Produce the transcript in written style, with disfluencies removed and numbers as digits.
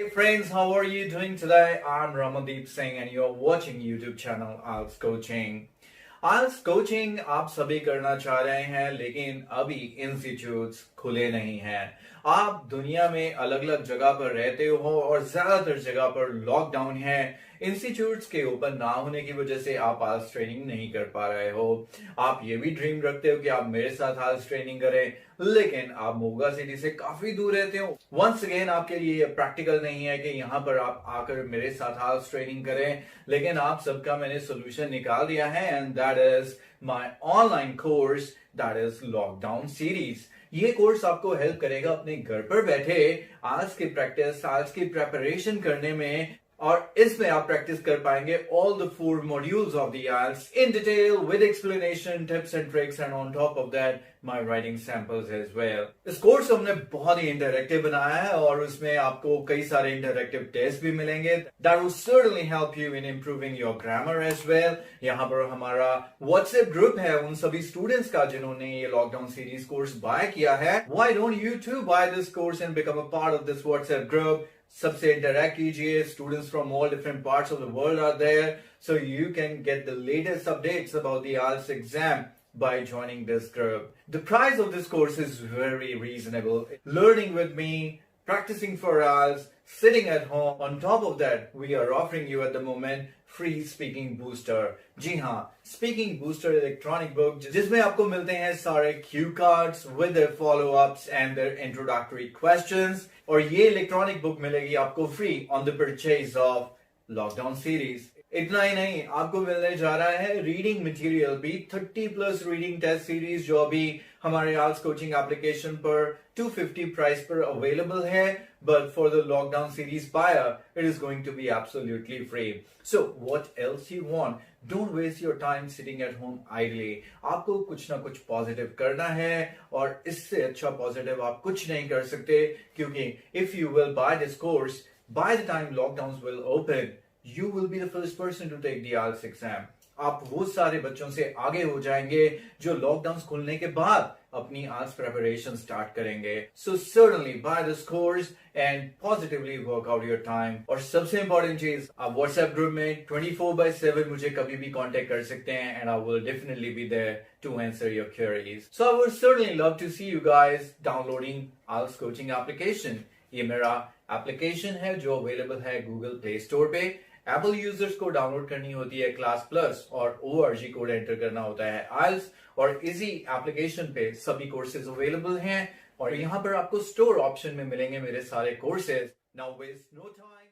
Hey friends, how are you doing today? I'm Ramandeep Singh and you're watching YouTube channel IELTS Coaching. IELTS Coaching आप सभी करना चाह रहे हैं लेकिन अभी इंस्टीट्यूट्स खुले नहीं हैं। आप दुनिया में अलग अलग जगह पर रहते हो और ज्यादातर जगह पर लॉकडाउन है। इंस्टीट्यूट्स के ओपन ना होने की वजह से आप IELTS ट्रेनिंग नहीं कर पा रहे हो। आप ये भी ड्रीम रखते हो कि आप मेरे साथ IELTS ट्रेनिंग करें, लेकिन आप मोगा सिटी से काफी दूर रहते हो। वंस अगेन आपके लिए प्रैक्टिकल नहीं है कि यहाँ पर आप आकर मेरे साथ IELTS ट्रेनिंग करें, लेकिन आप सबका मैंने सोल्यूशन निकाल दिया है and that is my online course, that is lockdown series. ये कोर्स आपको हेल्प करेगा अपने घर पर बैठे IELTS की प्रैक्टिस, IELTS की प्रेपरेशन करने में, और इसमें आप प्रैक्टिस कर पाएंगे all the 4 modules of the IELTS in detail with explanation, tips and tricks, and on top of that my writing samples as well. इस कोर्स को हमने बहुत ही इंटरैक्टिव बनाया है और उसमें आपको कई सारे इंटरैक्टिव टेस्ट भी मिलेंगे that will certainly help you in improving your grammar as well. यहाँ पर हमारा WhatsApp ग्रुप है उन सभी स्टूडेंट्स का जिन्होंने ये लॉकडाउन सीरीज कोर्स बाय किया है। Why don't you too buy this course and become a part of this WhatsApp group? सबसे इंटरैक्ट कीजिए। Students from all different parts of the world are there, so you can get the latest updates about the IELTS exam by joining this group. The price of this course is very reasonable. Learning with me, practicing for IELTS, sitting at home. On top of that, we are offering you at the moment free speaking booster. जी हाँ, speaking booster electronic book जिसमें आपको मिलते हैं सारे cue cards with their follow-ups and their introductory questions, और ये electronic book मिलेगी आपको free on the purchase of lockdown series. इतना ही नहीं, आपको मिलने जा रहा है रीडिंग मटेरियल भी, 30+ रीडिंग टेस्ट सीरीज जो अभी हमारे IELTS कोचिंग एप्लीकेशन पर 250 प्राइस पर अवेलेबल है, but for the lockdown series buyer it is going to be absolutely free. So what else you want? Don't waste your time sitting at home idly. आपको कुछ ना कुछ positive करना है और इससे अच्छा पॉजिटिव आप कुछ नहीं कर सकते, क्योंकि if you will buy this course, by the time lockdowns will open, you will be the first person to take the IELTS exam. आप वो सारे बच्चों से आगे हो जाएंगे जो लॉकडाउन खुलने के बाद अपनी IELTS preparation स्टार्ट करेंगे। So certainly buy this course and positively work out your time. और सबसे इम्पोर्टेंट चीज, आप WhatsApp ग्रुप में 24/7 मुझे कभी भी कांटेक्ट कर सकते हैं and I will definitely be there to answer your queries. So I would certainly love to see you guys downloading IELTS coaching application. ये मेरा एप्लीकेशन है जो अवेलेबल है Google Play Store पे। एप्पल यूजर्स को डाउनलोड करनी होती है CLASSPLUS और ORG कोड एंटर करना होता है IELTS, और इसी एप्लीकेशन पे सभी कोर्सेज अवेलेबल हैं और यहाँ पर आपको स्टोर ऑप्शन में मिलेंगे मेरे सारे courses. Now waste no time,